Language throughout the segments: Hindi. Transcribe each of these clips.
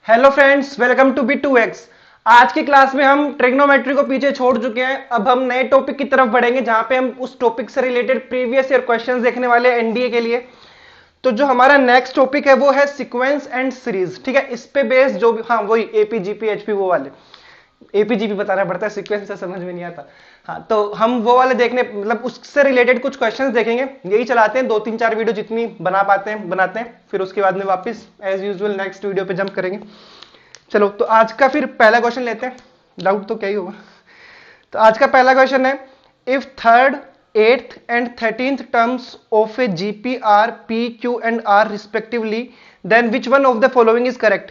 Hello friends, welcome to B2X। आज की क्लास में हम ट्रिग्नोमेट्री को पीछे छोड़ चुके हैं। अब हम नए टॉपिक की तरफ बढ़ेंगे जहां पे हम उस टॉपिक से रिलेटेड प्रीवियस ईयर क्वेश्चंस देखने वाले हैं एनडीए के लिए। तो जो हमारा नेक्स्ट टॉपिक है वो है सीक्वेंस एंड सीरीज। ठीक है, इस पे बेस्ड जो भी, हाँ वही एपीजीपी एचपी वो वाले। एपीजीपी बताना पड़ता है, सीक्वेंस से समझ में नहीं आता। हाँ, तो हम वो वाले देखने, मतलब उससे रिलेटेड कुछ क्वेश्चंस देखेंगे। यही चलाते हैं, 2-3-4 वीडियो जितनी बना पाते हैं बनाते हैं, फिर उसके बाद में वापस एज यूजुअल नेक्स्ट वीडियो पे जंप करेंगे। चलो, तो आज का फिर पहला क्वेश्चन लेते हैं। डाउट तो क्या ही होगा। तो आज का पहला क्वेश्चन है, if third, eighth and 13th terms of a GP are p q and r respectively, then which one of the following is correct.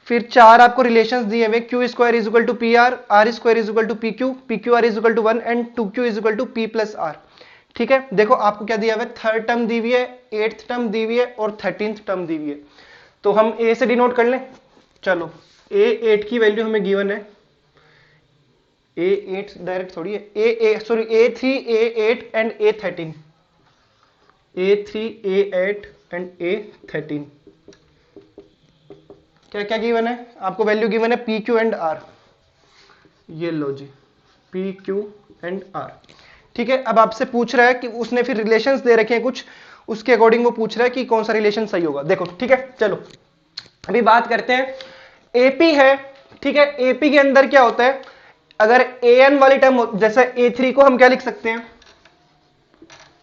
फिर चार आपको रिलेशंस दिए हुए, q square is equal to p r square is equal to p q r is equal to 1 and 2q is equal to p plus r. ठीक है, देखो आपको क्या दिया हुआ है, थर्ड टर्म दी हुई है, एट्थ टर्म दी हुई है और 13th टर्म दी हुई है। तो हम ए से डिनोट कर लें। चलो, A8 की वैल्यू हमें गिवन है। A8 डायरेक्ट थोड़ी है, A3 A8 and A13, A3 A8 and A13। क्या क्या गिवन है आपको, वैल्यू गिवन है पी क्यू एंड आर। ये लो जी, पी क्यू एंड आर। ठीक है, अब आपसे पूछ रहा है कि उसने फिर रिलेशंस दे रखे हैं कुछ, उसके अकॉर्डिंग वो पूछ रहा है कि कौन सा रिलेशन सही होगा। देखो, ठीक है, चलो अभी बात करते हैं। एपी है, ठीक है, एपी के अंदर क्या होता है, अगर एन वाली टर्म, जैसे A3 को हम क्या लिख सकते हैं,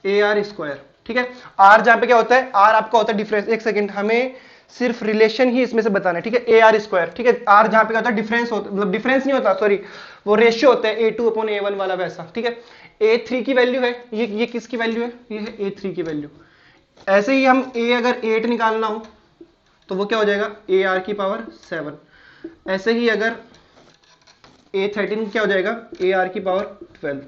ए आर स्क्वायर। ठीक है, आर जहां पे क्या होता है, आर आपका होता है डिफरेंस। एक सेकंड, हमें सिर्फ रिलेशन ही इसमें से बताना है। ठीक है, ए आर स्क्वायर। ठीक है, आर जहां पे क्या होता है, डिफरेंस होता, मतलब डिफरेंस नहीं होता, सॉरी, वो रेशियो होता है A2/A1 वाला वैसा। ठीक है, A3 की वैल्यू है, ये किसकी वैल्यू है, ये है A3 की वैल्यू। ऐसे ही हम ए अगर 8 निकालना हो तो वो क्या हो जाएगा, AR⁻7। ऐसे ही अगर A13 क्या हो जाएगा, AR⁻12।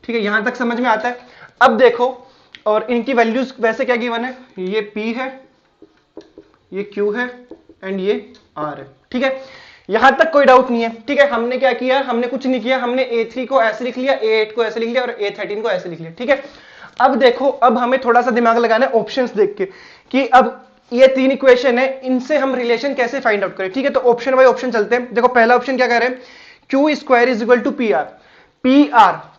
ठीक है, यहां तक समझ में आता है। अब देखो, और इनकी वैल्यूज वैसे क्या गिवन है, ये P है, ये Q है एंड ये R है। ठीक है, यहां तक कोई डाउट नहीं है। ठीक है, हमने क्या किया, हमने कुछ नहीं किया, हमने A3 को ऐसे लिख लिया, A8 को ऐसे लिख लिया और A13 को ऐसे लिख लिया। ठीक है, अब देखो, अब हमें थोड़ा सा दिमाग लगाना है ऑप्शंस देख के कि अब ये तीन इक्वेशन है, इनसे हम रिलेशन कैसे फाइंड आउट करें। ठीक है, तो ऑप्शन बाय ऑप्शन चलते हैं। देखो, पहला ऑप्शन क्या कह रहे हैं, q square is equal to p r.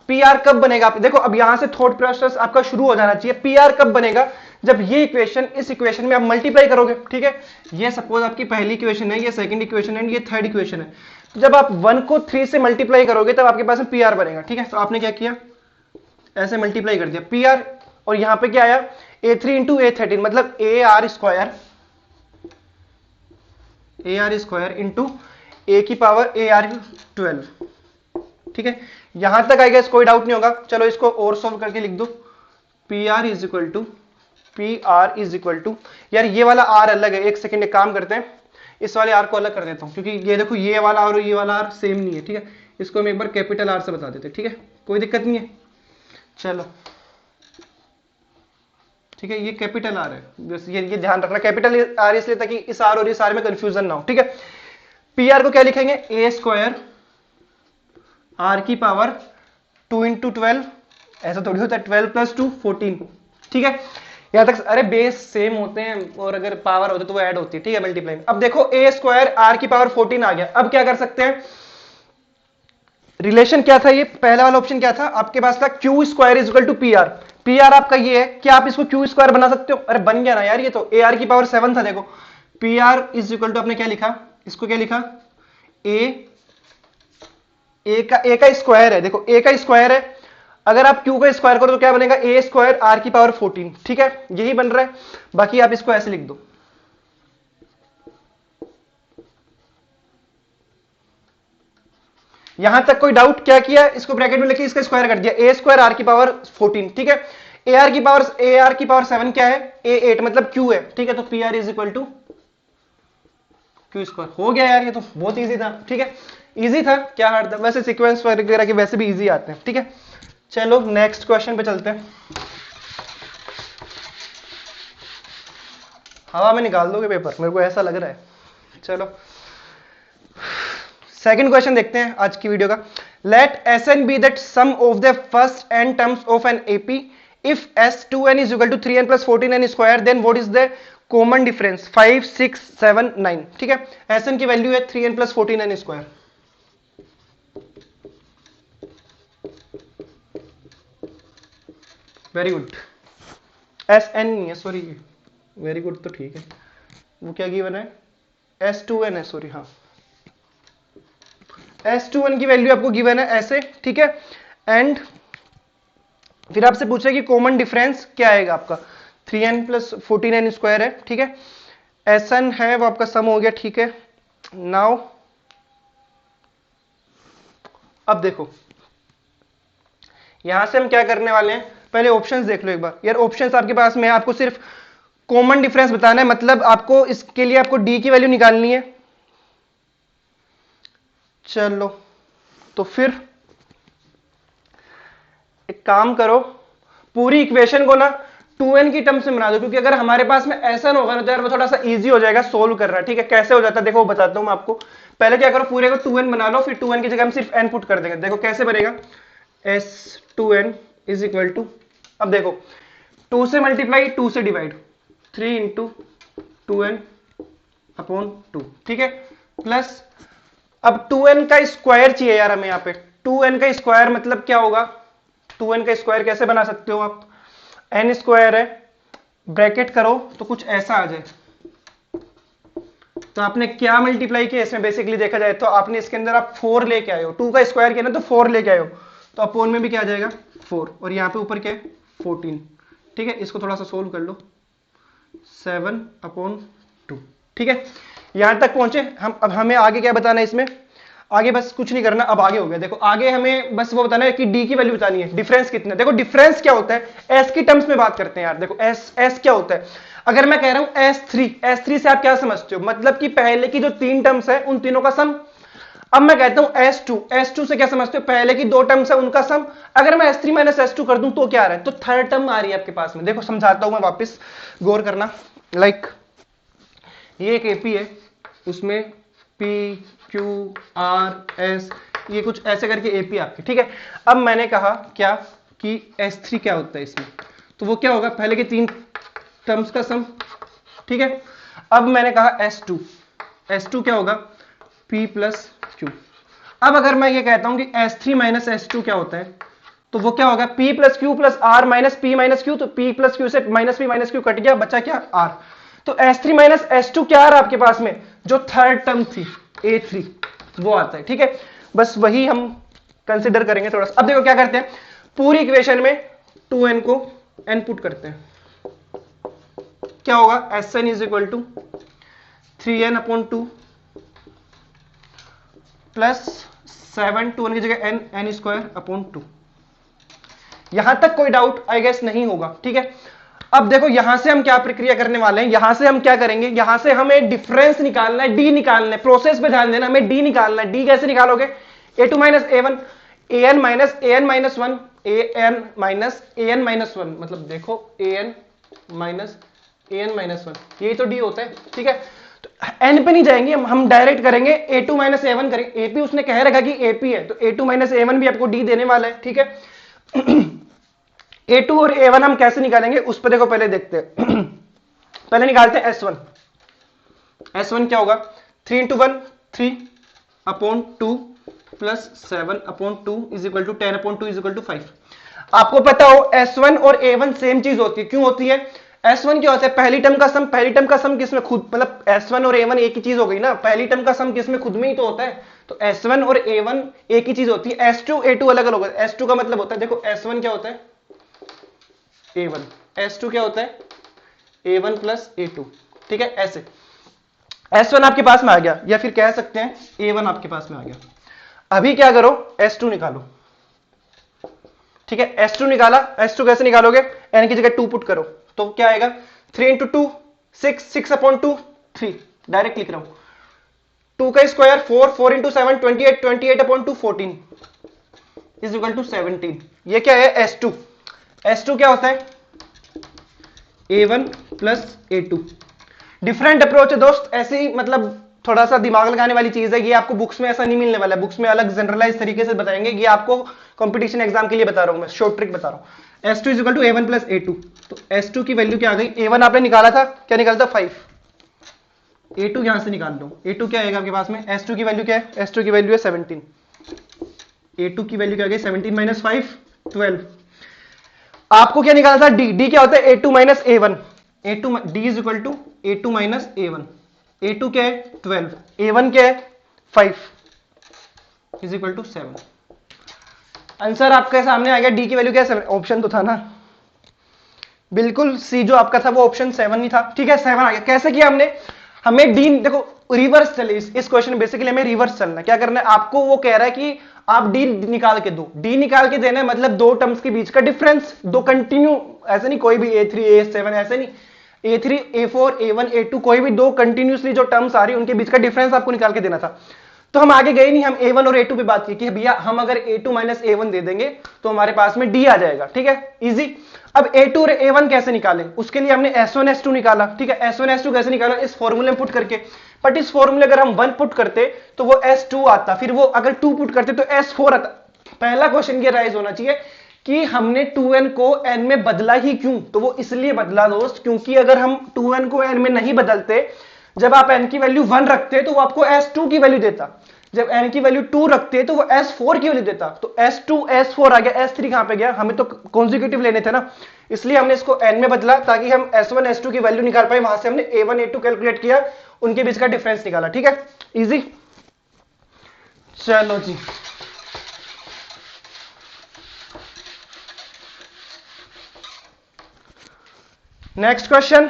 P r कब बनेगा, देखो अब यहां से थॉट प्रोसेस आपका शुरू हो जाना चाहिए। पी आर कब बनेगा, जब ये इक्वेशन इस इक्वेशन में आप मल्टीप्लाई करोगे। ठीक है, ये सपोज आपकी पहली इक्वेशन है, ये सेकंड इक्वेशन है, ये थर्ड इक्वेशन है। तो जब आप 1 को 3 से मल्टीप्लाई करोगे तब आपके पास में पी आर बनेगा। ठीक है, तो आपने क्या किया, ऐसे मल्टीप्लाई कर दिया पी आर, और यहां पे क्या आया, A3 इंटू A13, मतलब AR स्क्वायर इंटू A की पावर AR12। ठीक है, यहां तक आई गेस कोई डाउट नहीं होगा। चलो इसको और सॉल्व करके लिख दो, PR इज इक्वल टू, यार ये वाला R अलग है। एक सेकंड, एक काम करते हैं, इस वाले R को अलग कर देता हूं, क्योंकि ये देखो ये वाला R और ये वाला R सेम नहीं है। ठीक है, इसको हम एक बार कैपिटल R से बता देते हैं। ठीक है, कोई दिक्कत नहीं है। चलो, ठीक है, ये कैपिटल आर है, बस ये ध्यान रखना, कैपिटल आर इसलिए ताकि इस आर और इस आर में कंफ्यूजन ना हो। ठीक है, पी आर को क्या लिखेंगे, ए स्क्वायर आर की पावर 2 इंटू 12, ऐसा थोड़ी होता है, 12 प्लस 2 14। ठीक है, यहां तक, अरे बेस सेम होते हैं और अगर पावर होते तो वो ऐड होती है। ठीक है, मल्टीप्लाई। अब देखो, ए स्क्वायर आर की पावर 14 आ गया। अब क्या कर सकते हैं, रिलेशन क्या था, ये पहला वाला ऑप्शन क्या था आपके पास था, q square is equal to p r. P r आपका ये है, क्या आप इसको क्यू स्क्वायर बना सकते हो, अरे बन गया ना यार, ये तो ए आर की पावर 7 था। देखो, p are is equal to, आपने क्या लिखा, इसको क्या लिखा, ए का स्क्वायर है। देखो, ए का स्क्वायर है, अगर आप क्यू का स्क्वायर करो तो क्या बनेगा, ए स्क्वायर आर की पावर 14। ठीक है, यही बन रहा है, बाकी आप इसको ऐसे लिख दो। यहां तक कोई डाउट, क्या किया, इसको ब्रैकेट में लेके इसका स्क्वायर कर दिया, ए स्क्वायर आर की पावर 14। ठीक है, ए आर की पावर 7 क्या है, A8 मतलब Q है। ठीक है, तो P are is equal to Q square. हो गया यार, ये तो बहुत इजी था। ठीक है, इजी था, क्या हार्ड था, वैसे सीक्वेंस वगैरह के वैसे भी इजी आते हैं। ठीक है, चलो नेक्स्ट क्वेश्चन पे चलते हैं। हवा में निकाल दोगे पेपर, मेरे को ऐसा लग रहा है। चलो सेकंड क्वेश्चन देखते हैं आज की वीडियो का। Let Sn be that sum of the first n terms of an AP. If S2n is equal to 3n plus 14n square, then what is the common difference 5 6 7 9, ठीक है। Sn की वैल्यू है 3n plus 14n square. Very good. Sn नहीं है, सॉरी, वेरी गुड तो ठीक है, वो क्या गिवन है, S2n है, सॉरी, हाँ, S2n की वैल्यू आपको गिवन है ऐसे, ठीक है। एंड फिर आपसे पूछा कि कॉमन डिफरेंस क्या आएगा आपका, 3n प्लस 14n स्क्वायर है, ठीक है। Sn है वो आपका सम हो गया, ठीक है। नाउ अब देखो यहां से हम क्या करने वाले हैं, पहले ऑप्शंस देख लो एक बार यार। ऑप्शंस आपके पास में है, आपको सिर्फ कॉमन डिफरेंस बताना है, मतलब आपको इसके लिए आपको d की वैल्यू निकालनी है। चलो तो फिर एक काम करो, पूरी इक्वेशन को ना 2n की टर्म्स में बना दो, क्योंकि अगर हमारे पास में ऐसा ना होगा ना तो यार वो थोड़ा सा इजी हो जाएगा सोल्व करना, ठीक है। कैसे हो जाता है देखो, बताता हूं मैं आपको। पहले क्या करो, पूरे को 2n बना लो, फिर 2n की जगह हम सिर्फ n पुट कर देंगे। देखो कैसे बनेगा, S2n इज इक्वल टू, अब देखो 2 से मल्टीप्लाई 2 से डिवाइड, 3 इंटू 2n अपॉन 2, ठीक है, प्लस अब 2n का स्क्वायर चाहिए यार हमें यहाँ पे। 2n का स्क्वायर मतलब क्या होगा, 2n का स्क्वायर कैसे बना सकते हो आप, n स्क्वायर है, ब्रैकेट करो तो कुछ ऐसा आ जाए। तो आपने क्या मल्टीप्लाई किया इसमें, बेसिकली देखा जाए तो आपने इसके अंदर आप 4 लेके आए हो, 2 का स्क्वायर किया ना तो 4 लेके आए हो, तो अपॉन में भी क्या आ जाएगा 4, और यहाँ पे ऊपर क्या है 14, ठीक है। इसको थोड़ा सा सोल्व कर लो, 7/2, ठीक है। यहां तक पहुंचे हम। अब हमें आगे क्या बताना है इसमें, आगे बस कुछ नहीं करना, अब आगे हो गया। देखो आगे हमें बस वो बताना है कि डी की वैल्यू बतानी है, डिफरेंस कितना है। देखो डिफरेंस क्या होता है, एस की टर्म्स में बात करते हैं यार। देखो एस क्या होता है, अगर मैं कह रहा हूं S3 से आप क्या समझते हो, मतलब कि पहले की जो 3 टर्म्स है उन तीनों का सम। अब मैं कहता हूं S2 से क्या समझते हो, पहले की 2 टर्म्स है उनका सम। अगर मैं S3 माइनस S2 कर दूं तो क्या आ रहा है, तो थर्ड टर्म आ रही है आपके पास में। देखो समझाता हूं मैं वापस, गौर करना। लाइक ये एक एपी है, उसमें P Q R S ये कुछ ऐसे करके एपी आपके, ठीक है। अब मैंने कहा क्या कि S3 क्या होता है इसमें, तो वो क्या होगा, पहले के 3 टर्म्स का सम, ठीक है। अब मैंने कहा S2 क्या होगा, P प्लस Q। अब अगर मैं ये कहता हूं कि S3 माइनस S2 क्या होता है, तो वो क्या होगा, P plus Q plus R minus P minus Q, तो P प्लस Q से minus P minus Q cut गया, बचा क्या R। तो S3 माइनस S2 क्या आ रहा है आपके पास में, जो थर्ड टर्म थी A3 वो आता है, ठीक है। बस वही हम कंसिडर करेंगे थोड़ा सा। अब देखो क्या करते हैं, पूरी इक्वेशन में 2n को n पुट करते हैं, क्या होगा, Sn is equal to 3n upon 2 plus 7, 2n की जगह n स्क्वायर अपॉन 2। यहां तक कोई डाउट आई गेस नहीं होगा, ठीक है। अब देखो यहां से हम क्या प्रक्रिया करने वाले हैं, यहां से हम क्या करेंगे, यहां से हमें डिफरेंस निकालना है, डी निकालना है। प्रोसेस पे ध्यान देना, हमें डी निकालना है। डी कैसे निकालोगे, a2 minus a1, an minus an minus 1, an minus an minus 1, मतलब देखो an माइनस an माइनस 1, यही तो डी होता है, ठीक है। तो n पे नहीं जाएंगे हम डायरेक्ट करेंगे a2 माइनस a1 करेंगे। ap उसने कह रखा कि ap है, तो a2 माइनस a1 भी आपको डी देने वाला है, ठीक है। A2 और A1 हम कैसे निकालेंगे उस पर देखो पहले देखते हैं। पहले निकालते हैं S1 क्या होगा, 3 into 1 3 upon 2 plus 7 upon 2 is equal to 10 upon 2 is equal to 5। आपको पता हो S1 और A1 सेम चीज होती है, क्यों होती है, S1 क्या होता है, पहली टर्म का सम किसमें, खुद, मतलब S1 और A1 एक ही चीज हो गई ना, पहली टर्म का सम किसमें, खुद में ही तो होता है। तो S1 और A1 एक ही चीज होती है, S2 A2 अलग अलग होता है। S2 का मतलब होता है, देखो S1 क्या होता है A1, S2 क्या होता है A1 प्लस A2, ठीक है। ऐसे S1 आपके पास में आ गया, या फिर कह सकते हैं A1 आपके पास में आ गया। अभी क्या करो, S2 निकालो, ठीक है। S2 निकाला, S2 कैसे निकालोगे, n की जगह 2 पुट करो, तो क्या आएगा, 3 इंटू 2 6 अपॉन 2 3, डायरेक्ट लिख रहा हूं। 2 का square 4, 4 into 7 28, 28 upon 2 14 is equal to 17। ये क्या है S2 क्या होता है A1 plus A2। Different approach है दोस्त, ऐसे ही मतलब थोड़ा सा दिमाग लगाने वाली चीज है। ये आपको बुक्स में ऐसा नहीं मिलने वाला है, बुक्स में अलग जनरलाइज तरीके से बताएंगे। ये आपको कंपटीशन एग्जाम के लिए बता रहा हूं मैं, शॉर्ट ट्रिक बता रहा हूं। S2 is equal to A1 plus A2, तो S2 की वैल्यू क्या आ गई, A1 आपने निकाला था, क्या निकाला था 5, A2 यहां से निकाल लो, A2 क्या आएगा आपके पास में, S2 की वैल्यू क्या है, S2 की वैल्यू है 17, A2 की वैल्यू क्या आ गई 17 माइनस 5 12। आपको क्या निकालना था, D क्या होता है A2 minus A1, A2 D is equal to A2 minus A1, A2 क्या है 12, A1 क्या है 5 इज इक्वल टू 7। आंसर आपके सामने आ गया, डी की वैल्यू क्या है, ऑप्शन तो था ना, बिल्कुल सी जो आपका था वो ऑप्शन 7 ही था, ठीक है 7 आ गया। कैसे किया हमने, हमें डी देखो रिवर्स चले, इस क्वेश्चन में बेसिकली हमें रिवर्स चलना है, क्या करना है आपको, वो कह रहा है कि आप डी निकाल के दो, डी निकाल के देना है मतलब दो टर्म्स के बीच का डिफरेंस, दो कंटिन्यू, ऐसे नहीं कोई भी A3 A7 ऐसे नहीं, A3 A4 A1 A2 कोई भी दो कंटिन्यूसली जो टर्म्स आ रही है उनके बीच का डिफरेंस आपको निकाल के देना था। तो हम आगे गए नहीं, हम A1 और A2 पे बात की कि भैया हम अगर A2 माइनस A1 दे देंगे तो हमारे पास में D आ जाएगा, ठीक है इजी। अब A2 और A1 कैसे निकालें, उसके लिए हमने S1 S2 निकाला, ठीक है S1 S2 कैसे निकाला, इस फॉर्मूले में पुट करके, बट इस फॉर्मूले अगर हम 1 पुट करते तो वो S2 आता, फिर वो अगर 2 पुट करते तो S4 आता। पहला क्वेश्चन ये राइज होना चाहिए कि हमने 2n को n में बदला ही क्यों, तो वो इसलिए बदला दोस्त क्योंकि अगर हम 2n को n में नहीं बदलते, जब आप n की वैल्यू 1 रखते तो वो आपको S2 की वैल्यू देता, जब n की वैल्यू 2 रखते तो वो S4 की वैल्यू देता, तो S2 S4 आ गया, S3 कहां पे गया, हमें तो कॉन्जिक्यूटिव लेने थे ना, इसलिए हमने इसको n में बदला ताकि हम S1 S2 की वैल्यू निकाल पाए, वहां से हमने A1 A2 कैलकुलेट किया, उनके बीच का डिफरेंस निकाला, ठीक है इजी। चलो जी next question,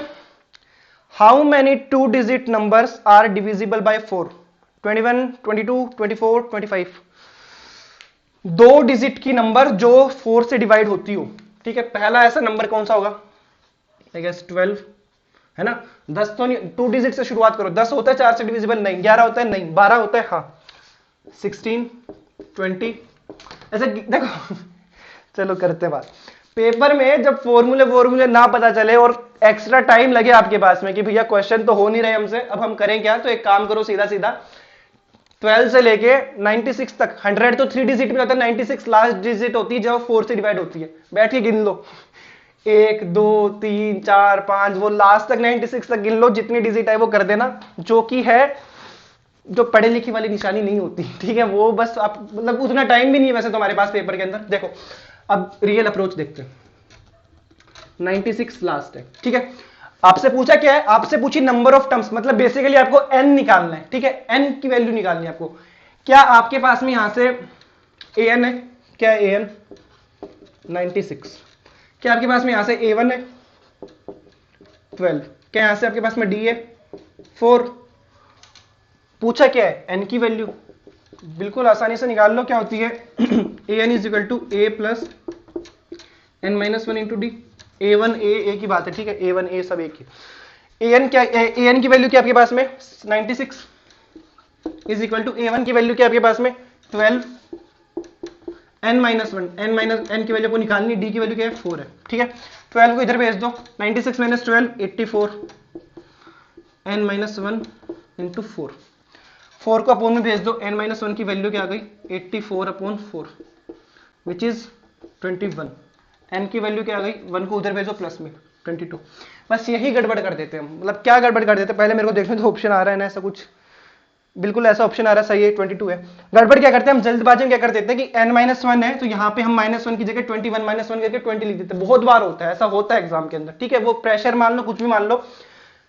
how many 2 digit numbers are divisible by 4, 21 22 24 25, दो डिजिट की नंबर जो 4 से डिवाइड होती हो, ठीक है पहला ऐसा नंबर कौन सा होगा, आई गेस 12 है ना, 10 तो नहीं, 2 डिजिट से शुरुआत करो, 10 होता है 4 से डिविजिबल नहीं, 11 होता है नहीं, 12 होता है हाँ, 16 20 ऐसे देखो चलो करते बात, पेपर में जब फॉर्मूले ना पता चले और एक्स्ट्रा टाइम लगे आपके पास में कि भैया क्वेश्चन तो हो नहीं रहे हमसे, अब हम करें क्या, तो एक काम करो सीधा सीधा 12 से लेके 96 तक, 100 तो 3 डिजिट में होता है, 96 लास्ट डिजिट होती है जब 4 से डिवाइड होती है, बैठ के गिन लो 1 2 3 4 5, वो लास्ट तक 96 तक गिन लो, जितनी डिजिट है वो कर देना, जो कि है जो पढ़े लिखे वाली निशानी नहीं होती, ठीक है वो बस आप मतलब उतना टाइम भी नहीं है वैसे तुम्हारे पास पेपर के अंदर। देखो अब रियल अप्रोच देखते हैं, 96 लास्ट है, ठीक है आपसे पूछा क्या है, आपसे पूछी नंबर ऑफ टर्म्स, मतलब बेसिकली आपको n निकालना है, ठीक है n की वैल्यू निकालनी है आपको, क्या आपके पास में यहां से an है, क्या है an 96, क्या आपके पास में यहां से a1 है 12, क्या यहां से आपके पास में d है 4, पूछा क्या है n की वैल्यू, बिल्कुल आसानी से निकाल लो, क्या होती है an is equal to a plus n minus 1 into D, a1 a की बात है, ठीक है a1 a सब एक ही, an क्या an की वैल्यू क्या आपके पास में 96 इज इक्वल टू a1 की वैल्यू क्या आपके पास में 12 n माइनस 1, n की वैल्यू को निकालनी, d की वैल्यू क्या है 4 है, ठीक है 12 को इधर भेज दो, 96 माइनस 12 84, n माइनस 1 इंटू 4, 4 को अपोन में भेज दो, n माइनस 1 की वैल्यू क्या आ गई 84 अपॉन 4 विच इज 21, n की वैल्यू क्या आ गई, 1 को उधर भेजो प्लस में 22, बस यही गड़बड़ कर देते हैं हम, मतलब क्या गड़बड़ कर देते हैं, पहले मेरे को देखने तो ऑप्शन आ रहा है ना ऐसा कुछ, बिल्कुल ऐसा ऑप्शन आ रहा है सही है 22 है, गड़बड़ क्या करते हैं हम जल्दबाजी में क्या कर देते हैं कि n-1 है तो यहाँ पे हम -1 की जगह 21 -1 करके 20 लिख देते हैं, बहुत बार होता है ऐसा, होता है एग्जाम के अंदर, ठीक है वो प्रेशर मान लो कुछ भी मान लो,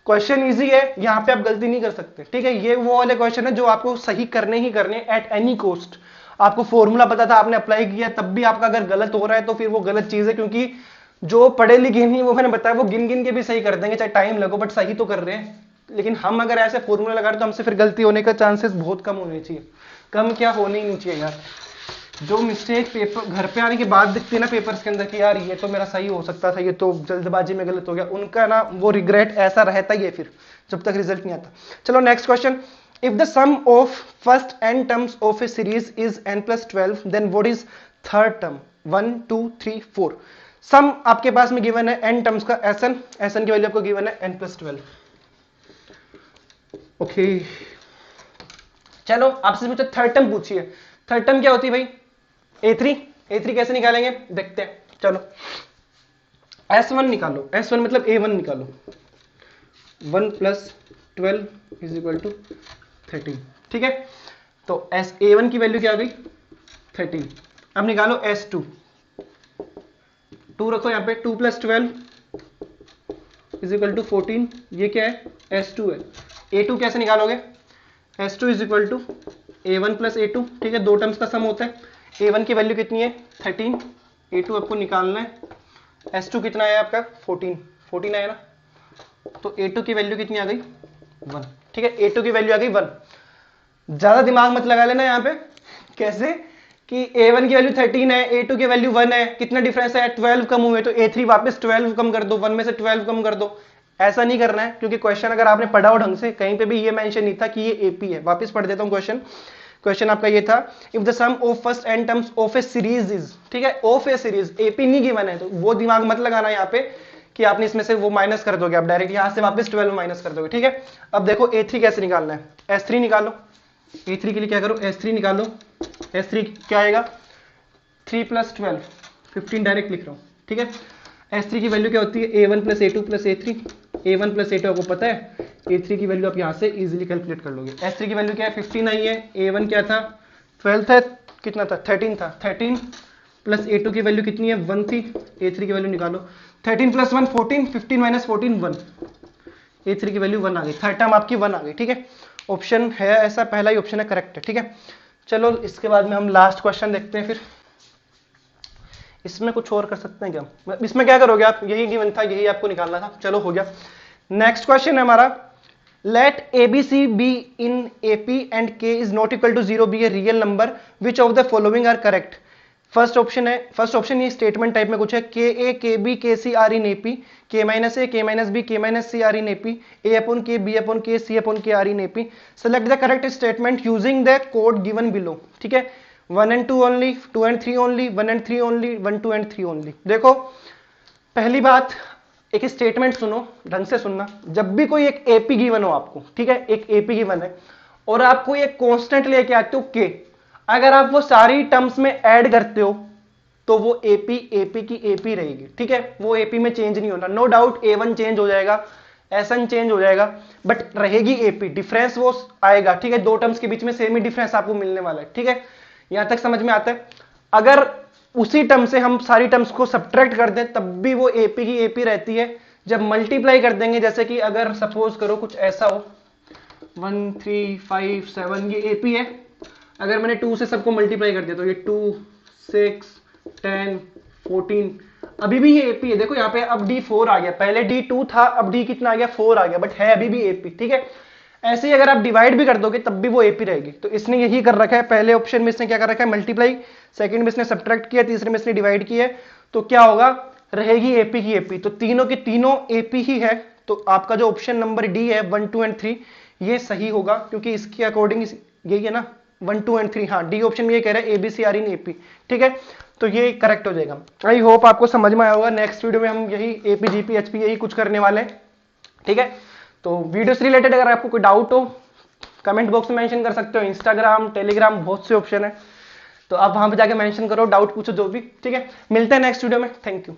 क्वेश्चन इजी है, यहाँ पे आप गलती नहीं कर सकते, ठीक है ये वो वाले क्वेश्चन है जो आपको सही करने ही करने एट एनी कॉस्ट, आपको फॉर्मूला पता था आपने अप्लाई किया तब भी आपका अगर गलत हो रहा है तो फिर वो गलत चीज है, क्योंकि जो पढ़े लिखे नहीं वो मैंने बताया वो गिन गिन के भी सही कर देंगे चाहे टाइम लगो, बट सही तो कर रहे हैं, लेकिन हम अगर ऐसे फॉर्मूला लगा रहे तो हमसे फिर गलती होने का चांसेस बहुत कम होने चाहिए, कम क्या होने ही नहीं चाहिए यार, जो मिस्टेक पेपर घर पे आने के बाद दिखती है ना पेपर्स के अंदर कि यार ये तो मेरा सही हो सकता था, ये तो जल्दबाजी में गलत हो गया, उनका ना वो रिग्रेट ऐसा रहता ही है फिर जब तक रिजल्ट नहीं आता। चलो next question, if the sum of first n terms of a series is n+12 then what is third term 1 2 3 4, sum आपके पास में गिवन है n टर्म्स का sn की वैल्यू आपको गिवन है n+12, ओके चलो आपसे मुझे थर्ड टर्म पूछिए, थर्ड टर्म क्या होती है भाई A3 कैसे निकालेंगे देखते हैं, चलो S1 निकालो, S1 मतलब A1 निकालो, 1 + 12 = 13, ठीक है। तो A1 की वैल्यू क्या आ गई 13। अब निकालो S2, 2 रखो यहाँ पे, 2 + 12 = 14, ये क्या है S2 है। A2 कैसे निकालोगे, S2 = A1 + A2, ठीक है, दो टर्म्स का सम होता है। A1 की वैल्यू कितनी है 13, A2 आपको निकालना है, S2 कितना है आपका 14 आया ना, तो A2 की वैल्यू कितनी आ गई 1, ठीक है, A2 की वैल्यू आ गई 1। ज्यादा दिमाग मत लगा लेना यहाँ पे, कैसे कि A1 की वैल्यू 13 है, A2 की वैल्यू 1 है, कितना डिफरेंस है 12 कम हुए, तो A3 वापस 12 कम कर दो, 1 में से 12 कम कर दो। ऐसा नहीं करना है, क्योंकि क्वेश्चन अगर आपने पढ़ा हो ढंग से, कहीं पे भी ये मेंशन नहीं था कि ये AP है। वापस पढ़ देता हूं क्वेश्चन आपका ये था, if the sum of first n terms of a series is, ठीक है, ऑफ ए सीरीज, AP नहीं गिवन है, तो वो दिमाग मत लगाना यहाँ पे कि आपने इसमें से वो माइनस कर दोगे, आप डायरेक्ट यहां से वापस 12 माइनस कर दोगे, ठीक है। अब देखो A3 कैसे निकालना है, S3 निकालो, A3 के लिए क्या करो, S3 निकालो, S3 क्या आएगा 3 + 12, 15 डायरेक्ट लिख रहा हूं, ठीक है। S3 की वैल्यू क्या होती है A1 + A2 + A3, A1 + A2 आपको पता है, A3 की वैल्यू आप यहां से इजीली कैलकुलेट कर लोगे। S3 की वैल्यू क्या है 15 आई है, A1 क्या था 12 था, कितना था 13 था, 13 + A2 की वैल्यू कितनी है 1 थी, A3 की वैल्यू निकालो, 13 + 1 14, 15 - 14 1, A3 की वैल्यू 1 आ गई, थर्ड टर्म आपकी 1 आ गई, ठीक है। ऑप्शन है ऐसा, पहला ही ऑप्शन है करेक्ट है, ठीक है। चलो इसके बाद में हम लास्ट क्वेश्चन देखते हैं, फिर इसमें कुछ और कर सकते हैं क्या, इसमें क्या करोगे आप, यही गिवन था, यही आपको निकालना था, चलो हो गया। नेक्स्ट क्वेश्चन है हमारा, let ABC be in AP and K is not equal to 0 be a real number, which of the following are correct. First option ये स्टेटमेंट टाइप में कुछ है, KA KB KC are in AP, K - A K - B K - C are in AP, A/K B/K C/K are in AP, select the correct statement using the code given below, ठीक है। 1 and 2 only, 2 and 3 only, 1 and 3 only, 1 2 and 3 only. देखो पहली बात, एक स्टेटमेंट सुनो, ढंग से सुनना, जब भी कोई एक AP गिवन हो आपको, ठीक है, एक AP गिवन है और आपको एक कांस्टेंट लेके आते हो K, अगर आप वो सारी टर्म्स में ऐड करते हो तो वो AP की AP रहेगी, ठीक है, वो AP में चेंज नहीं होना। नो डाउट A1 चेंज हो जाएगा, SN चेंज हो जाएगा, बट रहेगी AP, डिफरेंस वो आएगा, ठीक है, दो टर्म्स के बीच में सेम ही डिफरेंस आपको मिलने वाला है, ठीक है, यहां तक समझ में आता है। अगर उसी टर्म से हम सारी टर्म्स को सब्ट्रैक्ट कर दें तब भी वो AP की AP रहती है। जब मल्टीप्लाई कर देंगे, जैसे कि अगर सपोज करो कुछ ऐसा हो 1 3 5 7, ये AP है, अगर मैंने 2 से सबको मल्टीप्लाई कर दिया तो ये 2 6 10 14, अभी भी ये AP है। देखो यहाँ पे अब D4 आ गया, पहले D2 था, अब D कितना आ गया 4 आ गया, बट है अभी भी AP, ठीक है। ऐसे ही अगर आप डिवाइड भी कर दोगे तब भी वो AP रहेगी। तो इसने यही कर रखा है, पहले ऑप्शन में इसने क्या कर रखा है मल्टीप्लाई, सेकंड में इसने सब्ट्रैक्ट किया, तीसरे में इसने डिवाइड किया है, तो क्या होगा रहेगी AP की AP, तो तीनों की तीनों AP ही है। तो आपका जो ऑप्शन नंबर D है 1 2 and 3 ये सही होगा, क्योंकि इसके अकॉर्डिंग यही है ना 1 2 and 3, हाँ डी ऑप्शन में ये कह रहा है ABC आर इन AP, ठीक है, तो ये करेक्ट हो जाएगा। आई होप आपको समझ में आया होगा। नेक्स्ट वीडियो में हम यही AP GP HP यही कुछ करने वाले हैं, ठीक है। तो वीडियो से रिलेटेड अगर आपको कोई डाउट हो कमेंट बॉक्स में मेंशन कर सकते हो, इंस्टाग्राम टेलीग्राम बहुत से ऑप्शन है, तो आप वहां पे जाके मेंशन करो, डाउट पूछो जो भी, ठीक है। मिलते हैं नेक्स्ट वीडियो में, थैंक यू।